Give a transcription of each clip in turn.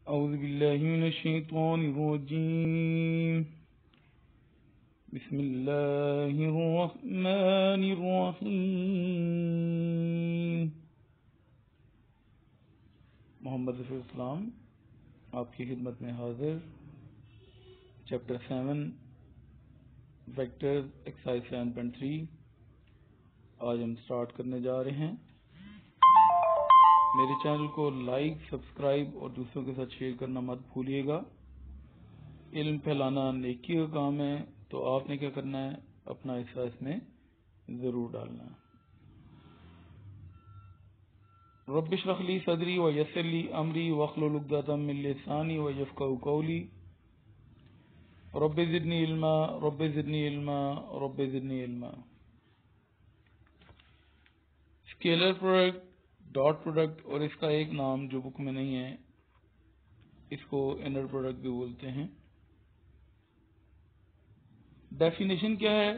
औज़ु बिल्लाहि मिनश शैतानिर रजीम। बिस्मिल्लाहिर रहमानिर रहीम। मोहम्मद रसूल इस्लाम आपकी खिदमत में हाजिर। चैप्टर 7 वेक्टर्स एक्सरसाइज 7.3 आज हम स्टार्ट करने जा रहे हैं। मेरे चैनल को लाइक, सब्सक्राइब और दूसरों के साथ शेयर करना मत भूलिएगा। इल्म फैलाना नेकी का काम है, तो आपने क्या करना है, अपना हिस्सा इसमें ज़रूर डालना है। रब्बि इश्रह ली सदरी व यस्सिर ली अमरी वहलुल उक़दतम मिन लिसानी व यफ़क़हू क़ौली। Rabbi ज़िदनी इल्मा, rabbi ज़िदनी इल्मा, rabbi ज़िदनी इल्मा। Scalar product, dot product और इसका एक नाम जो बुक में नहीं है, इसको इनर प्रोडक्ट भी बोलते हैं। डेफिनेशन क्या है?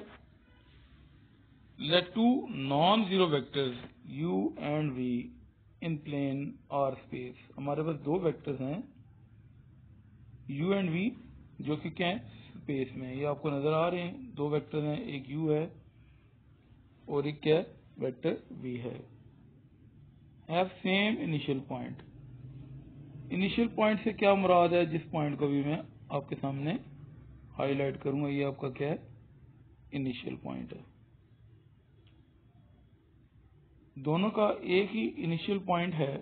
Let two non zero vectors u and v in plane or space. हमारे पास दो वेक्टर्स हैं u एंड v, जो कि क्या है, स्पेस में। ये आपको नजर आ रहे हैं, दो वेक्टर हैं, एक u है और एक क्या वेक्टर v है। Have same initial point. Initial point से क्या मुराद है, जिस पॉइंट को भी मैं आपके सामने हाईलाइट करूंगा, ये आपका क्या है, इनिशियल पॉइंट है। दोनों का एक ही इनिशियल पॉइंट है।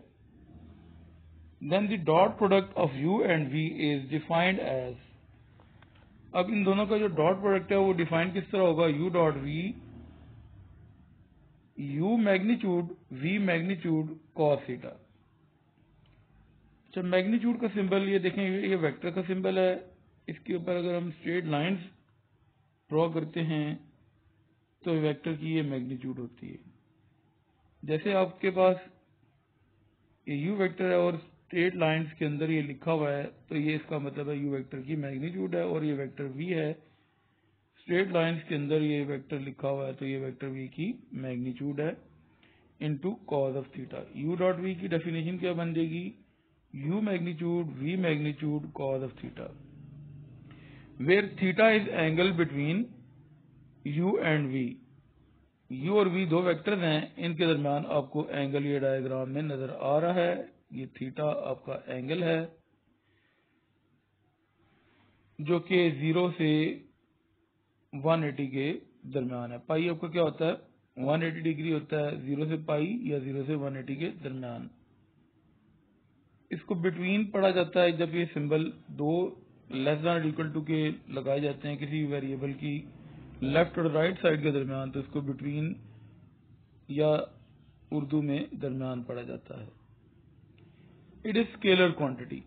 Then the dot product of u and v is defined as. अब इन दोनों का जो डॉट प्रोडक्ट है वो डिफाइन किस तरह होगा? u dot v, u magnitude v magnitude cos theta. अच्छा, मैग्नीट्यूड का सिंबल ये देखें, ये वेक्टर का सिंबल है। इसके ऊपर अगर हम स्ट्रेट लाइंस ड्रॉ करते हैं तो वेक्टर की ये मैग्नीट्यूड होती है। जैसे आपके पास ये u वेक्टर है और स्ट्रेट लाइंस के अंदर ये लिखा हुआ है, तो ये इसका मतलब है u वेक्टर की मैग्नीट्यूड है। और ये वेक्टर v है, स्ट्रेट लाइंस के अंदर ये वेक्टर लिखा हुआ है, तो ये वेक्टर v की मैग्नीट्यूड है into cos of theta. u dot v की डेफिनेशन क्या बन जाएगी? u magnitude v magnitude cos of theta, where theta is angle between u and v। u और v दो वेक्टर्स हैं, इनके दरमियान आपको एंगल ये डायग्राम में नजर आ रहा है। ये थीटा आपका एंगल है जो कि 0 से 180 के दरमियान है। पाई आपका क्या होता है? 180 डिग्री होता है, 0 से पाई या 0 से 180 के दरमियान। इसको बिटवीन पढ़ा जाता है जब ये सिंबल दो लेस देन इक्वल टू के लगाए जाते हैं किसी वेरिएबल की लेफ्ट और राइट साइड के दरमियान, तो इसको बिटवीन या उर्दू में दरमियान पढ़ा जाता है। It is scalar quantity.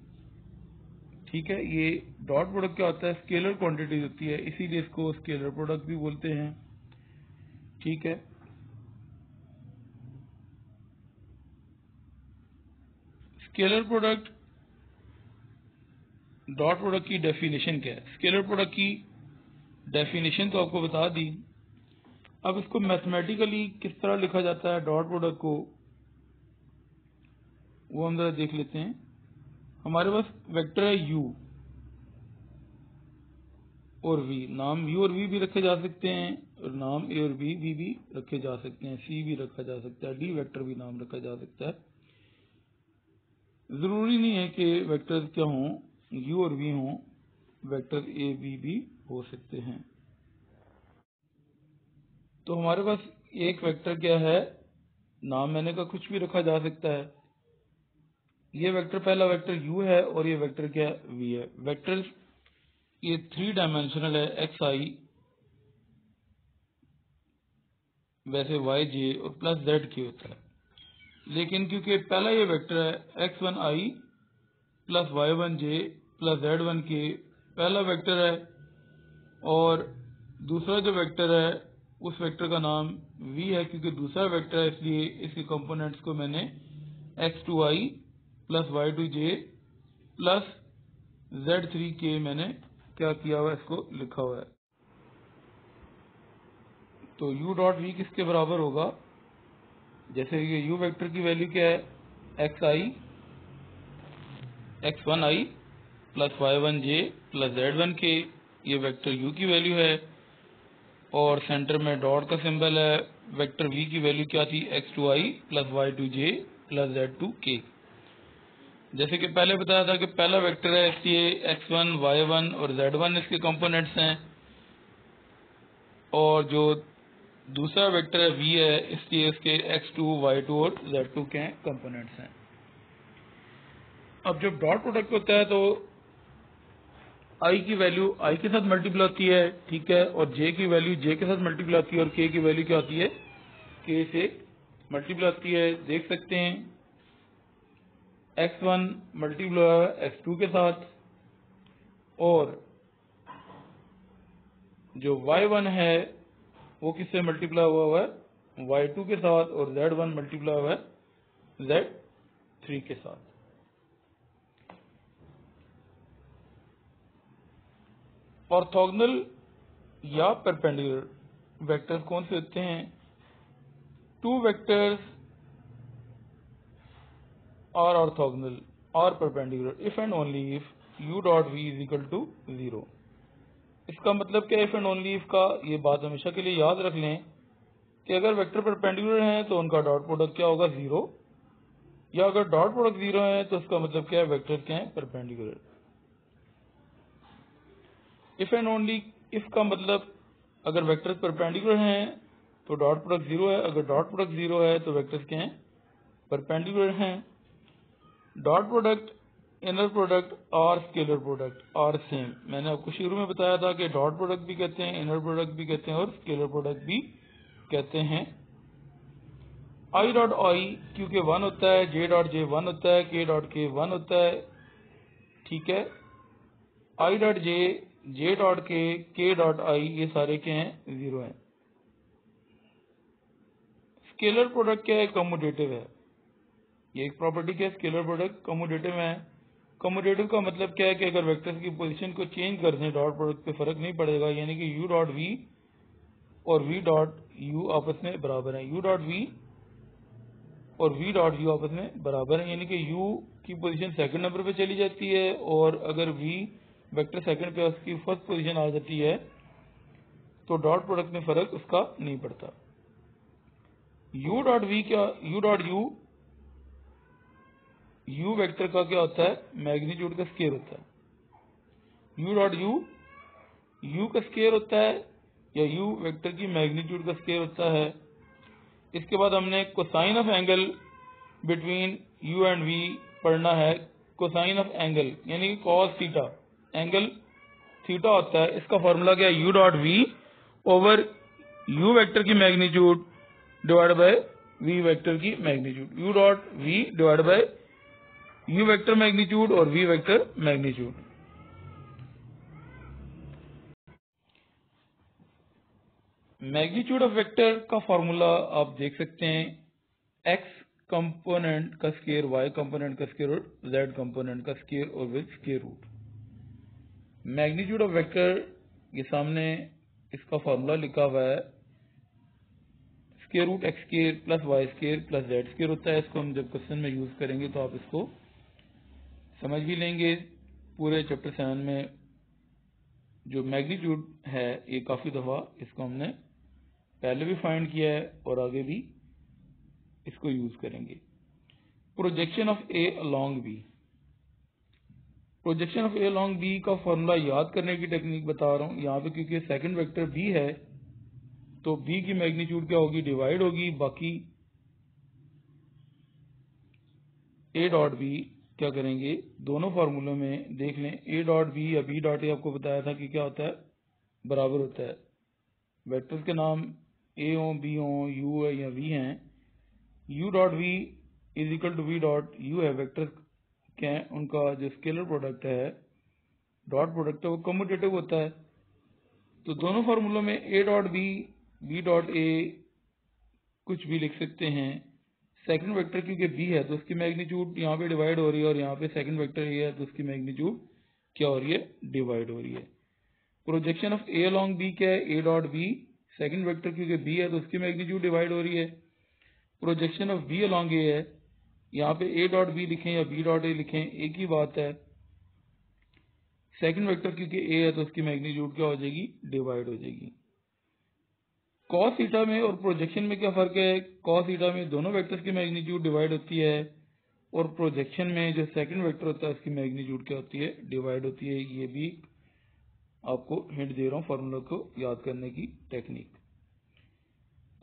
ठीक है, ये डॉट प्रोडक्ट क्या होता है? स्केलर क्वांटिटी होती है, इसीलिए इसको स्केलर प्रोडक्ट भी बोलते हैं। ठीक है, स्केलर प्रोडक्ट, डॉट प्रोडक्ट की डेफिनेशन क्या है? स्केलर प्रोडक्ट की डेफिनेशन तो आपको बता दी। अब इसको मैथमेटिकली किस तरह लिखा जाता है डॉट प्रोडक्ट को, वो हम जरा देख लेते हैं। हमारे पास वेक्टर है u और v। नाम u और v भी रखे जा सकते हैं, और नाम a और b भी रखे जा सकते हैं, c भी रखा जा सकता है, d वेक्टर भी नाम रखा जा सकता है। जरूरी नहीं है कि वेक्टर क्या हों, u और v हों, वेक्टर a b भी हो सकते हैं। तो हमारे पास एक वेक्टर क्या है, नाम मैंने कहा कुछ भी रखा जा सकता है। ये वेक्टर, पहला वेक्टर u है और ये वेक्टर क्या है, v है। वेक्टर ये 3 डायमेंशनल है, xi, वैसे yj और प्लस zk होता है। लेकिन क्योंकि पहला ये वेक्टर है x1i plus y1j plus z1k, पहला वेक्टर है, और दूसरा जो वेक्टर है उस वेक्टर का नाम v है, क्योंकि दूसरा वेक्टर है, इसलिए इसके कंपोनेंट्स को मैंने x2i plus y2j plus z3k मैंने क्या किया हुआ है, इसको लिखा हुआ है। तो u डॉट v किसके बराबर होगा? जैसे ये u वेक्टर की वैल्यू क्या है, x1i plus y1j plus z1k, ये वेक्टर u की वैल्यू है, और सेंटर में डॉट का सिंबल है। वेक्टर v की वैल्यू क्या थी, x2i plus y2j plus z2k। जैसे कि पहले बताया था कि पहला वेक्टर है, इसलिए x1, y1 और z1 इसके कंपोनेंट्स हैं, और जो दूसरा वेक्टर है v है, इसलिए इसके x2, y2 और z2 के कंपोनेंट्स हैं। अब जब डॉट प्रोडक्ट होता है तो i की वैल्यू i के साथ मल्टीप्लाई होती है, ठीक है, और j की वैल्यू j के साथ मल्टीप्लाई होती है, और k की वैल्यू क्या होती है, k से मल्टीप्लाई होती है। देख सकते हैं x1 मल्टीप्लाई x2 के साथ, और जो y1 है वो किससे मल्टीप्लाई हुआ है, y2 के साथ, और z1 मल्टीप्लाई हुआ है z3 के साथ। ऑर्थोगोनल या परपेंडिकुलर वेक्टर्स कौन से होते हैं? टू वेक्टर्स आर ऑर्थोगोनल और perpendicular if and only if u dot v is equal to 0। इसका मतलब क्या है इफ एंड ओनली इफ का? ये बात हमेशा के लिए याद रख लें कि अगर वेक्टर परपेंडिकुलर हैं तो उनका डॉट प्रोडक्ट क्या होगा, 0, या अगर डॉट प्रोडक्ट 0 है तो उसका मतलब क्या है, वेक्टर क्या है, perpendicular. If and only if का मतलब अगर वेक्टर्स परपेंडिकुलर हैं तो डॉट प्रोडक्ट 0 है, अगर डॉट प्रोडक्ट 0 है तो वेक्टर्स क्या हैं, परपेंडिकुलर हैं। डॉट प्रोडक्ट, इनर प्रोडक्ट और स्केलर प्रोडक्ट और सेम। मैंने आपको शुरू में बताया था कि डॉट प्रोडक्ट भी कहते हैं, इनर प्रोडक्ट भी कहते हैं, और स्केलर प्रोडक्ट भी कहते हैं। i डॉट i क्योंकि 1 होता है, j डॉट j 1 होता है, k डॉट k 1 होता है, ठीक है। i dot j, j dot k dot i, ये सारे क्या हैं, 0 हैं। स्केलर प्रोडक्ट क्या है, कम्यूटेटिव है। ये एक प्रॉपर्टी क्या है, स्केलर प्रोडक्ट कम्यूटेटिव है। कम्यूटेटिव का मतलब क्या है कि अगर वेक्टर्स की पोजीशन को चेंज कर दें डॉट प्रोडक्ट पे फर्क नहीं पड़ेगा, यानी कि u डॉट v और v डॉट u आपस में बराबर है, u डॉट v और v डॉट u आपस में बराबर है, यानी कि u की पोजीशन सेकंड नंबर पे चली जाती है, और अगर v वेक्टर सेकंड पे उसकी फर्स्ट पोजीशन आ जाती है तो डॉट प्रोडक्ट में फर्क उसका नहीं पड़ता। u डॉट v क्या, u डॉट u वेक्टर का क्या होता है, मैग्नीट्यूड का स्केयर होता है। u डॉट u का स्केयर होता है, या u वेक्टर की मैग्नीट्यूड का स्केयर होता है। इसके बाद हमने cosine of angle between u and v पढ़ना है। कोसाइन ऑफ एंगल यानी कि कॉस थीटा, एंगल थीटा होता है, इसका फॉर्मूला क्या है, u dot v over u vector की magnitude divide by v vector की magnitude. u dot v divide by u vector magnitude और v vector magnitude. Magnitude of vector का formula आप देख सकते हैं, x कंपोनेंट का स्केयर, y कंपोनेंट का स्केयर और z कंपोनेंट का स्केयर और with square root. Magnitude of vector ये सामने इसका फॉर्मूला लिखा हुआ है, square root x square plus Y square plus Z square होता है। इसको हम जब क्वेश्चन में यूज करेंगे तो आप इसको समझ भी लेंगे। पूरे चैप्टर 7 में जो मैग्नीट्यूड है ये काफी दफा इसको हमने पहले भी फाइंड किया है और आगे भी इसको यूज करेंगे। Projection of A along B, projection of A along B का फॉर्मूला याद करने की टेक्निक बता रहा हूं यहाँ पे, क्योंकि सेकंड वेक्टर बी है तो बी की मैग्नीट्यूड क्या होगी, डिवाइड होगी, बाकी ए डॉट बी क्या करेंगे, दोनों फार्मूलों में देख लें, ए डॉट बी या बी डॉट ए आपको बताया था कि क्या होता है, बराबर होता है। वेक्टर्स के नाम ए हो, बी हो, यू है या वी हैं। U dot V is equal to V dot U है। वेक्टर क्या है, उनका जो स्केलर प्रोडक्ट है, डॉट प्रोडक्ट है, वो कम्यूटेटिव होता है। तो दोनों फार्मूलों में A dot B, B dot A कुछ भी लिख सकते हैं। सेकंड वेक्टर क्योंकि बी है तो उसकी मैग्नीट्यूड यहाँ पे डिवाइड हो रही है, और यहाँ पे सेकंड वेक्टर ए है तो उसकी मैग्नीट्यूड क्या हो रही है, डिवाइड हो रही है। Projection of A along B क्या है, A dot B, second vector क्योंकि बी है तो उसकी मैग्नीट्यूड डिवाइड हो रही है। Projection of B along A है, यहाँ पे a डॉट बी लिखें या b डॉट a लिखें एक ही बात है। सेकंड वेक्टर क्योंकि a है तो उसकी मैग्नीट्यूड क्या हो जाएगी, डिवाइड हो जाएगी। कॉस थीटा में और प्रोजेक्शन में क्या फर्क है, कॉस थीटा में दोनों वेक्टर्स की मैग्नीट्यूड डिवाइड होती है और प्रोजेक्शन में जो सेकंड वेक्टर होता है उसकी मैग्नीट्यूड क्या होती है, डिवाइड होती है। ये भी आपको हिंट दे रहा हूँ फॉर्मूला को याद करने की टेक्निक।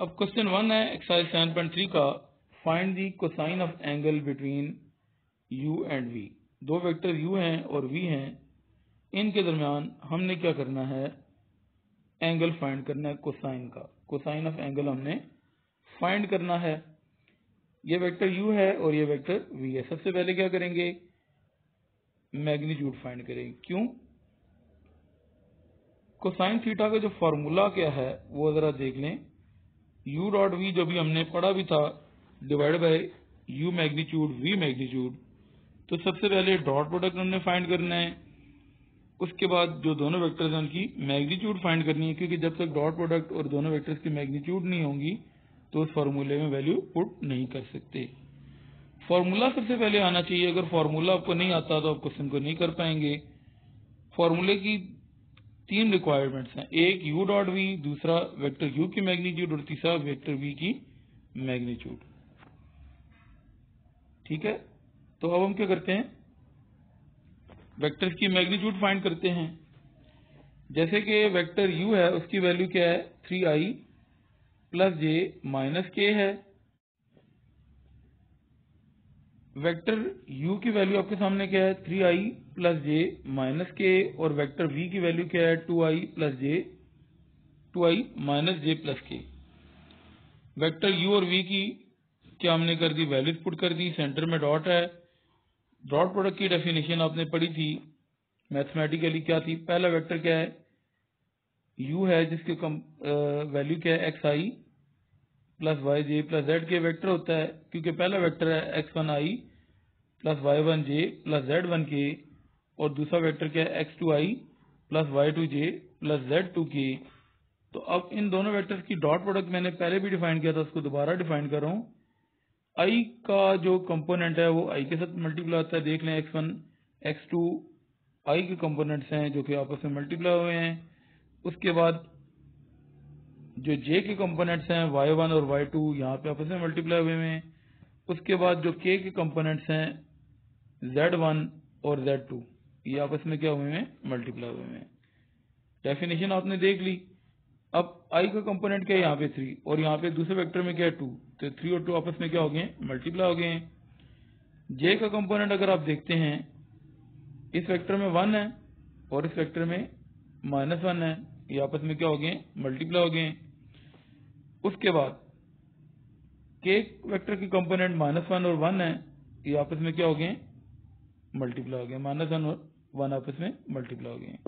अब क्वेश्चन 1 है एक्सरसाइज 7.3 का, find the cosine of angle between u and v। दो वेक्टर u हैं और v हैं, इनके दरमियान हमने क्या करना है, एंगल फाइंड करना है कोसाइन का। कोसाइन ऑफ एंगल हमने फाइंड करना है। ये वेक्टर u है और ये वेक्टर v है। सबसे पहले क्या करेंगे, मैग्नीट्यूड फाइंड करेंगे। क्यों, कोसाइन थीटा का जो फॉर्मूला क्या है वो जरा देख लें। u डॉट v जो भी हमने पढ़ा भी था, divide by u magnitude v magnitude. तो सबसे पहले डॉट प्रोडक्ट हमने फाइंड करना है, उसके बाद जो दोनों वेक्टर्स हैं उनकी मैग्नीट्यूड फाइंड करनी है, क्योंकि जब तक डॉट प्रोडक्ट और दोनों वेक्टर्स की मैग्नीट्यूड नहीं होंगी तो उस फॉर्मूले में वैल्यू पुट नहीं कर सकते। फॉर्मूला सबसे पहले आना चाहिए। अगर फॉर्मूला आपको नहीं आता तो आप क्वेश्चन को नहीं कर पाएंगे। फॉर्मूले की 3 रिक्वायरमेंट्स हैं, एक u डॉट v, दूसरा वेक्टर u की मैग्नीट्यूड और तीसरा वेक्टर v की मैग्नीट्यूड। ठीक है, तो अब हम क्या करते हैं, वेक्टर्स की मैग्नीट्यूड फाइंड करते हैं। जैसे कि वेक्टर u है उसकी वैल्यू क्या है, 3i plus j minus k है। वेक्टर u की वैल्यू आपके सामने क्या है, 3i plus j minus k, और वेक्टर v की वैल्यू क्या है, 2i minus j plus k। Vector u और v की क्या हमने कर दी, वैल्यूज पुट कर दी। सेंटर में डॉट है। डॉट प्रोडक्ट की डेफिनेशन आपने पढ़ी थी मैथमेटिकली, क्या थी, पहला वेक्टर क्या है, u है जिसके वैल्यू क्या है, xi प्लस वाई जे प्लस जेड के वेक्टर होता है, क्योंकि पहला वेक्टर है x1i plus y1j plus z1k, और दूसरा वेक्टर क्या है, x2i plus y2j plus z2k। तो अब इन दोनों वेक्टर्स की डॉट प्रोडक्ट मैंने पहले भी डिफाइन किया था, उसको दोबारा डिफाइन कर रहा हूँ। i का जो कंपोनेंट है वो i के साथ मल्टीप्लाई होता है। देख लें x1 x2 i के कंपोनेंट्स हैं जो कि आपस में मल्टीप्लाई हुए हैं। उसके बाद जो j के कंपोनेंट्स हैं y1 और y2 यहाँ पे आपस में मल्टीप्लाई हुए हैं। उसके बाद जो k के कंपोनेंट्स हैं z1 और z2 ये आपस में क्या हुए हैं, मल्टीप्लाई हुए हैं। डेफिनेशन आपने देख ली। अब i का कंपोनेंट क्या है, यहाँ पे 3, और यहाँ पे दूसरे वेक्टर में क्या है 2, तो 3 और 2 आपस में क्या हो गए, मल्टीप्लाई हो गए हैं। j का कंपोनेंट अगर आप देखते हैं, इस वेक्टर में 1 है और इस वेक्टर में -1 है, ये आपस में क्या हो गए, मल्टीप्लाई हो गए। उसके बाद k वेक्टर की कंपोनेंट -1 और 1 है, ये आपस में क्या हो गए, मल्टीप्लाई हो गए। -1 और 1 आपस में मल्टीप्लाई हो गए।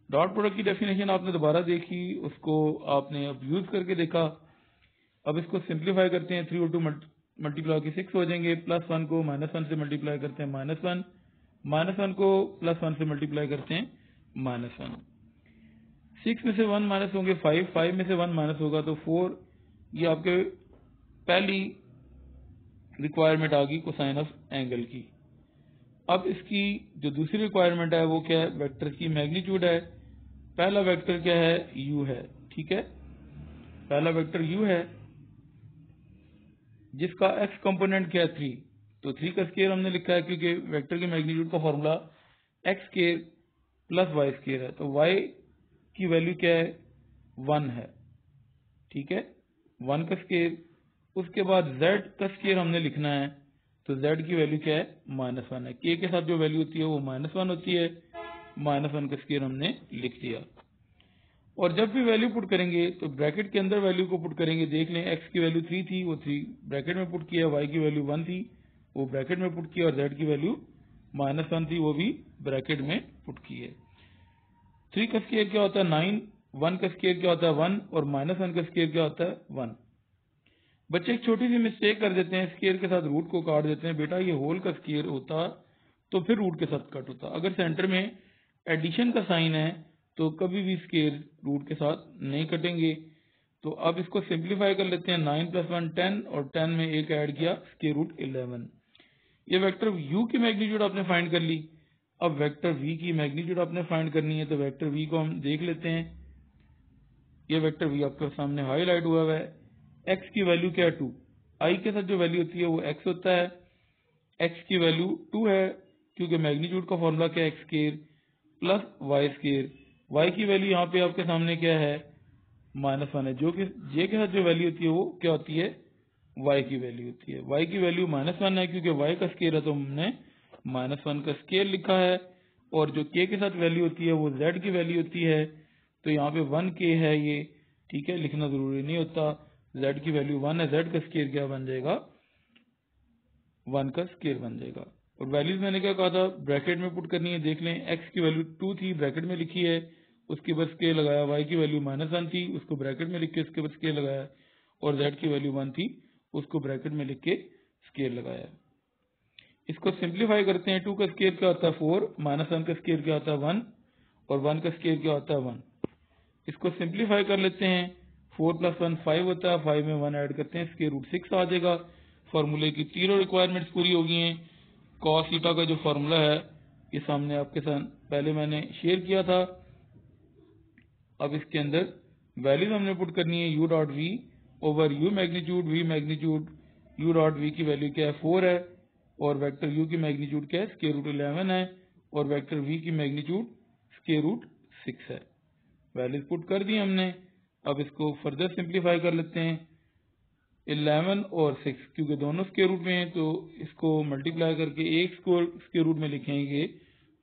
डॉट प्रोडक्ट की डेफिनेशन आपने दोबारा देखी, उसको आपने अब यूज करके देखा। अब इसको सिंप्लीफाई करते हैं, 3 और 2 मल्टीप्लाई के 6 हो जाएंगे। +1 को -1 से मल्टीप्लाई करते हैं -1, -1 को +1 से मल्टीप्लाई करते हैं -1। 6 में से 1 माइनस होंगे 5, 5 में से 1 माइनस होगा तो 4। ये आपके पहली रिक्वायरमेंट आ गई कोसाइन ऑफ एंगल की। अब इसकी जो दूसरी रिक्वायरमेंट है वो क्या है, वेक्टर की मैग्नीट्यूड है। पहला वेक्टर क्या है, u है। ठीक है, पहला वेक्टर u है जिसका x कंपोनेंट क्या है, 3, तो 3 का स्केयर हमने लिखा है क्योंकि वेक्टर की मैग्नीट्यूड का formula x square plus y square है, तो y की वैल्यू क्या है, 1 है। ठीक है, 1 का स्केयर। उसके बाद z का स्केयर हमने लिखना है, तो z की वैल्यू क्या है, -1 है। k के साथ जो वैल्यू होती है वो -1 होती है, -1 का स्केयर हमने लिख दिया। और जब भी वैल्यू पुट करेंगे तो ब्रैकेट के अंदर वैल्यू को पुट करेंगे। देख लें, x की वैल्यू 3 थी, वो 3 ब्रैकेट में पुट किया, y की वैल्यू 1 थी, वो ब्रैकेट में पुट किया, और z की वैल्यू -1 थी, वो भी ब्रैकेट में पुट की है। 3 का स्केयर क्या होता है, 9, 1 का स्केयर क्या होता है, 1, और -1 का स्केयर क्या होता है, 1। बच्चे एक छोटी सी मिस्टेक कर देते हैं, स्केयर के साथ रूट को काट देते हैं। बेटा ये होल का स्केयर होता तो फिर रूट के साथ कट होता। अगर सेंटर में एडिशन का साइन है तो कभी भी स्केयर रूट के साथ नहीं कटेंगे। तो अब इसको सिंप्लीफाई कर लेते हैं। 9 + 1 10 और 10 में एक ऐड किया √11। ये वेक्टर u की मैग्नीट्यूड आपने फाइंड कर ली। अब वेक्टर v की मैग्नीट्यूड आपने फाइंड करनी है, तो वेक्टर v को हम देख लेते हैं। ये वेक्टर v आपके सामने हाईलाइट हुआ है। x की वैल्यू क्या है 2, i के साथ जो वैल्यू होती है वो x होता है। x की वैल्यू 2 है क्योंकि मैग्नीट्यूड का फॉर्मूला क्या है, x² + y²। y की वैल्यू यहाँ पे आपके सामने क्या है, -1 है, जो कि j के साथ जो वैल्यू होती है वो क्या होती है, y की वैल्यू होती है। y की वैल्यू -1 है क्योंकि y का स्केयर है, तो हमने -1 का स्केयर लिखा है। और जो k के साथ वैल्यू होती है वो z की वैल्यू होती है, तो यहाँ पे 1k है ये, ठीक है, लिखना जरूरी नहीं होता। z की वैल्यू 1 है, z का स्केयर क्या बन जाएगा, 1 का स्केयर बन जाएगा। और वैल्यूज मैंने क्या कहा था, ब्रैकेट में पुट करनी है। देख लें, x की वैल्यू 2 थी, ब्रैकेट में लिखी है, उसके बाद स्केयर लगाया। y की वैल्यू -1 थी, उसको ब्रैकेट में लिख के उसके बाद स्केयर लगाया। और z की वैल्यू 1 थी, उसको ब्रैकेट में लिख के स्केयर लगाया। इसको सिंप्लीफाई करते हैं। 2 का स्केयर क्या होता है 4, -1 का स्केयर क्या होता है 1, और 1 का स्केयर क्या होता है 1। इसको सिंप्लीफाई कर लेते हैं। 4 + 1 5 होता है, 5 में 1 ऐड करते हैं, √6 आ जाएगा। फॉर्मूले की तीनों रिक्वायरमेंट्स पूरी हो गई हैं। कॉस थीटा का जो फॉर्मूला है ये सामने आपके साथ पहले मैंने शेयर किया था। अब इसके अंदर वैल्यूज हमने पुट करनी है। u.v over u magnitude, v magnitude, u.v की वैल्यू क्या है 4 है, और वेक्टर u की मैग्नीट्यूड क्या है √11 है, और वेक्टर v की मैग्नीट्यूड √6 है। वैल्यूज पुट कर दी हमने। अब इसको फर्दर सिंप्लीफाई कर लेते हैं। 11 और 6 क्योंकि दोनों स्क्वायर रूट में हैं, तो इसको मल्टीप्लाई करके एक स्क्वायर रूट में लिखेंगे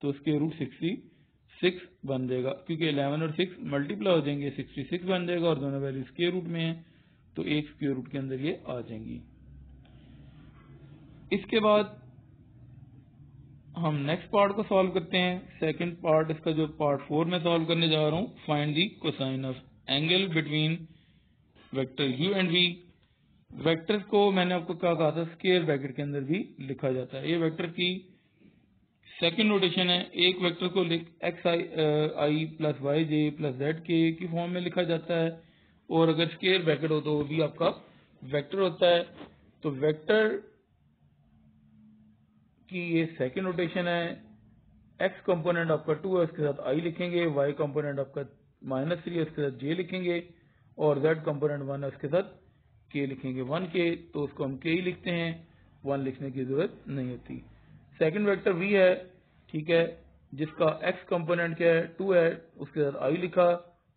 तो √66 बन जाएगा। क्योंकि 11 और 6 मल्टीप्लाई हो जाएंगे, 66 बन जाएगा, और दोनों वैल्यू स्क्वायर रूट में हैं, तो एक स्क्वायर रूट के अंदर ये आ जाएंगी। इसके बाद हम नेक्स्ट पार्ट को सॉल्व करते हैं। सेकंड पार्ट, इसका जो पार्ट 4 में सॉल्व करने जा रहा हूँ, find the cosine of angle between vector u and v। Vector को मैंने आपको क्या कहा था, स्क्वायर ब्रैकेट के अंदर भी लिखा जाता है। ये वेक्टर की सेकंड नोटेशन है। एक वेक्टर को xi + yj + zk की फॉर्म में लिखा जाता है, और अगर स्क्वायर ब्रैकेट हो तो वो भी आपका वेक्टर होता है। तो वेक्टर की ये सेकंड नोटेशन है। x कंपोनेंट आपका 2 है, उसके साथ i लिखेंगे, y कंपोनेंट आपका -3 है, उसके साथ j लिखेंगे, और z कंपोनेंट 1 है, उसके साथ k लिखेंगे, 1k, तो उसको हम k ही लिखते हैं, 1 लिखने की जरूरत नहीं होती। सेकंड वेक्टर v है, ठीक है, जिसका x कंपोनेंट क्या है 2 है, उसके साथ i लिखा,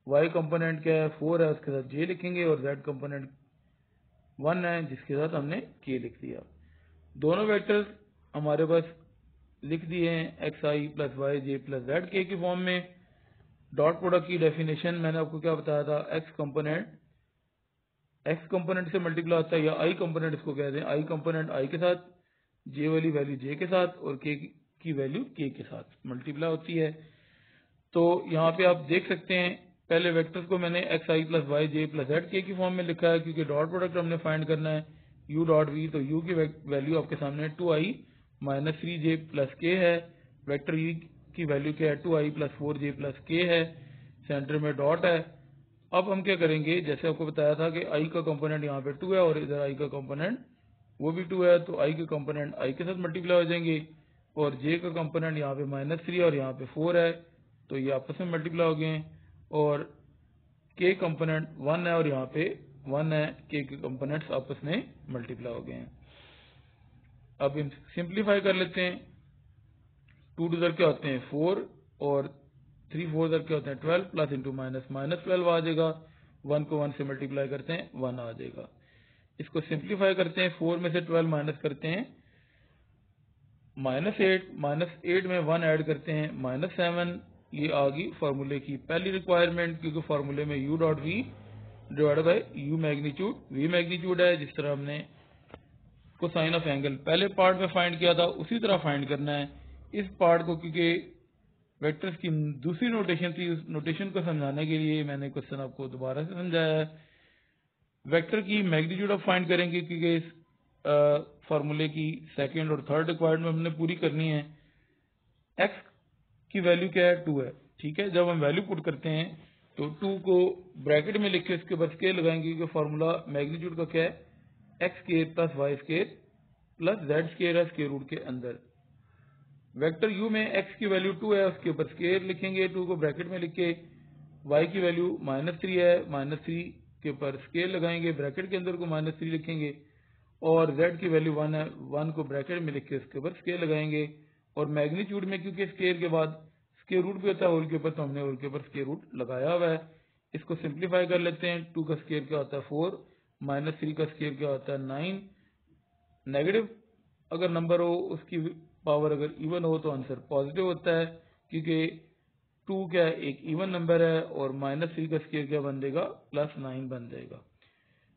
y कंपोनेंट क्या है 4 है, उसके साथ j लिखेंगे, और z कंपोनेंट 1 है, जिसके साथ हमने k लिख दिया। दोनों वेक्टर्स हमारे पास लिख दिए हैं xi + yj + zk की फॉर्म में। डॉट प्रोडक्ट की डेफिनेशन मैंने आपको क्या बताया था, x कंपोनेंट से मल्टीप्लाई होता है, या i कंपोनेंट इसको कहते हैं, i कंपोनेंट i के साथ, j वाली वैल्यू j के साथ, और k की वैल्यू k के साथ मल्टीप्लाई होती है। तो यहाँ पे आप देख सकते हैं, पहले वेक्टर्स को मैंने xi + yj + zk की फॉर्म में लिखा है, क्योंकि डॉट प्रोडक्ट हमने फाइंड करना है u.v। तो u की वैल्यू आपके सामने 2i - 3j + k है। वेक्टर u की वैल्यू क्या है 2i + 4j + k है। सेंटर में डॉट है। अब हम क्या करेंगे, जैसे आपको बताया था कि i का कंपोनेंट यहाँ पे 2 है, और इधर i का कंपोनेंट वो भी 2 है, तो i के कंपोनेंट i के साथ मल्टीप्लाई हो जाएंगे, और j का कंपोनेंट यहाँ पे -3 और यहाँ पे 4 है, तो ये आपस में मल्टीप्लाई हो गए। और k कंपोनेंट 1 है, और यहाँ पे 1 है, k के कंपोनेंट्स आपस में मल्टीप्लाई हो गए हैं। अब हम सिंप्लीफाई कर लेते हैं। 2 इधर क्या होते हैं 4, और 3 4 इधर क्या होते हैं 12, प्लस इंटू माइनस -12 आ जाएगा। 1 को 1 से मल्टीप्लाई करते हैं 1 आ जाएगा। इसको सिंप्लीफाई करते हैं, 4 में से 12 माइनस करते हैं -8 में 1 ऐड करते हैं -7। ये आ गई फार्मूले की पहली रिक्वायरमेंट, क्योंकि फार्मूले में u.v divided by u magnitude, v magnitude है। जिस तरह हमने कोसाइन ऑफ एंगल पहले पार्ट में फाइंड किया था, उसी तरह फाइंड करना है इस पार्ट को, क्योंकि वेक्टर्स की दूसरी नोटेशन थी, उस नोटेशन को समझाने के लिए मैंने क्वेश्चन आपको दोबारा से समझाया है। वेक्टर की मैग्नीट्यूड ऑफ फाइंड करेंगे, क्योंकि इस फार्मूले की सेकंड और थर्ड रिक्वायरमेंट हमने पूरी करनी है। x की वैल्यू क्या है 2 है, ठीक है। जब हम वैल्यू पुट करते हैं तो 2 को ब्रैकेट में लिख के इसके ऊपर स्केयर लगाएंगे, क्योंकि फॉर्मूला मैग्नीट्यूड का क्या है, X square plus Y square plus Z square है स्केयर रूट के अंदर। वेक्टर यू में एक्स की वैल्यू 2 है, उसके ऊपर स्केयर लिखेंगे, 2 को ब्रैकेट में लिख के, वाई की वैल्यू -3 है, -3 के ऊपर स्केयर लगाएंगे, ब्रैकेट के अंदर को -3 लिखेंगे, और z की वैल्यू 1 है, 1 को ब्रैकेट में लिख के उसके ऊपर स्केयर लगाएंगे। और मैग्नीट्यूड में क्योंकि स्केयर के बाद स्केयर रूट भी होता है होल के ऊपर, तो हमने होल के ऊपर स्केयर रूट लगाया हुआ है। इसको सिंप्लीफाई कर लेते हैं। 2 का स्केयर क्या होता है 4, -3 का स्केयर क्या होता है 9। नेगेटिव अगर नंबर हो, उसकी पावर अगर इवन हो तो आंसर पॉजिटिव होता है, क्योंकि 2 क्या है एक इवन नंबर है, और -3 का स्केयर क्या बन देगा +9 बन जाएगा।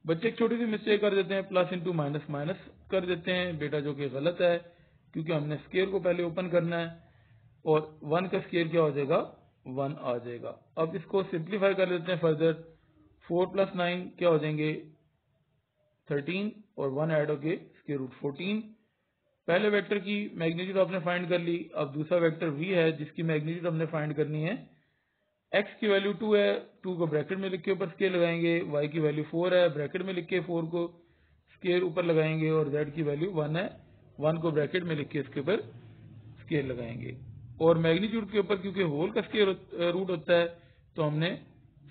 बच्चे एक छोटी सी मिस्टेक कर देते हैं, प्लस इंटू माइनस माइनस कर देते हैं बेटा, जो कि गलत है, क्योंकि हमने स्केयर को पहले ओपन करना है, और 1 का स्केयर क्या हो जाएगा 1 आ जाएगा। अब इसको सिंप्लीफाई कर लेते हैं फर्दर। 4 + 9 क्या हो जाएंगे 13, और 1 ऐड होके स्केयर रूट 14। पहले वेक्टर की मैग्नीट्यूड आपने फाइंड कर ली। अब दूसरा वेक्टर v है, जिसकी मैग्नीट्यूड हमने फाइंड करनी है। x की वैल्यू 2 है, 2 को ब्रैकेट में लिख के ऊपर स्केयर लगाएंगे, y की वैल्यू 4 है, ब्रैकेट में लिख के 4 को स्केयर ऊपर लगाएंगे, और z की वैल्यू 1 है, 1 को ब्रैकेट में लिख के इसके ऊपर स्केयर लगाएंगे। और मैग्नीट्यूड के ऊपर क्योंकि होल का स्केयर रूट होता है, तो हमने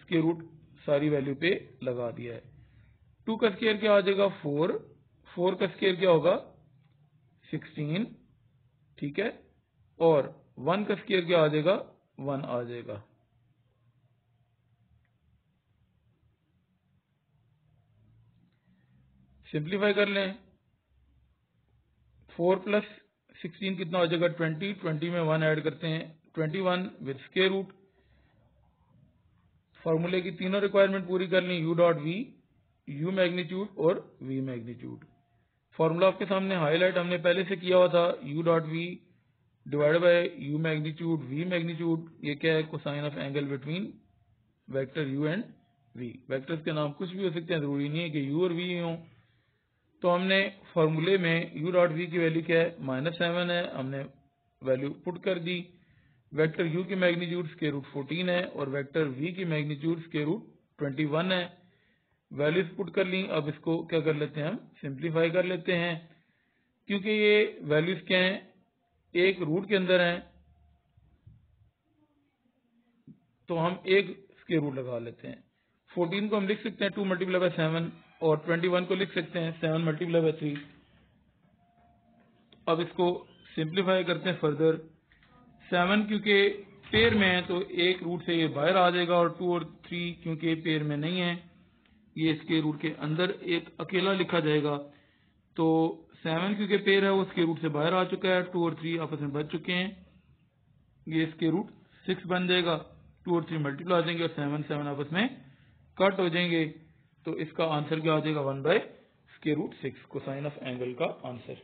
स्केयर रूट सारी वैल्यू पे लगा दिया है। 2 का स्केयर क्या आ जाएगा 4, 4 का स्केयर क्या होगा 16, ठीक है, और 1 का स्केयर क्या आ जाएगा 1 आ जाएगा। सिंप्लीफाई कर लें। 4 + 16 कितना हो जाएगा 20, 20 में 1 ऐड करते हैं 21 विद स्केयर रूट। फॉर्मूले की तीनों रिक्वायरमेंट पूरी कर ली, u dot V, u magnitude और v मैग्नीट्यूड। फॉर्मूला आपके सामने हाईलाइट हमने पहले से किया हुआ था, u dot V divide by u magnitude v magnitude. ये क्या है cosine of angle between vector u and v। Vectors के नाम कुछ भी हो सकते हैं, जरूरी नहीं है कि u और v हो। तो हमने फॉर्मूले में u डॉट वी की वैल्यू क्या है -7 है, हमने वैल्यू पुट कर दी। वेक्टर u की मैग्नीट्यूड स्क्वायर रूट 14 है, और वेक्टर v की मैग्नीट्यूड स्क्वायर रूट 21 है। वैल्यूज पुट कर ली। अब इसको क्या कर लेते हैं हम सिंप्लीफाई कर लेते हैं, क्योंकि ये वैल्यूज क्या हैं एक रूट के अंदर हैं, तो हम एक स्क्वायर रूट लगा लेते हैं। 14 को हम लिख सकते हैं 2 × 7, और 21 को लिख सकते हैं 7 × 3। अब इसको सिंप्लीफाई करते हैं फर्दर। 7 क्योंकि पेयर में है, तो एक रूट से ये बाहर आ जाएगा, और 2 और 3 क्योंकि पेयर में नहीं है, ये इसके रूट के अंदर एक अकेला लिखा जाएगा। तो 7 क्योंकि पेयर है, वो इसके रूट से बाहर आ चुका है, 2 और 3 आपस में बच चुके हैं, ये इसके रूट 6 बन जाएगा। 2 और 3 मल्टीप्लाई आ जाएंगे, और 7 7 आपस में कट हो जाएंगे। तो इसका आंसर क्या आ जाएगा 1/√6 कोसाइन ऑफ एंगल का आंसर।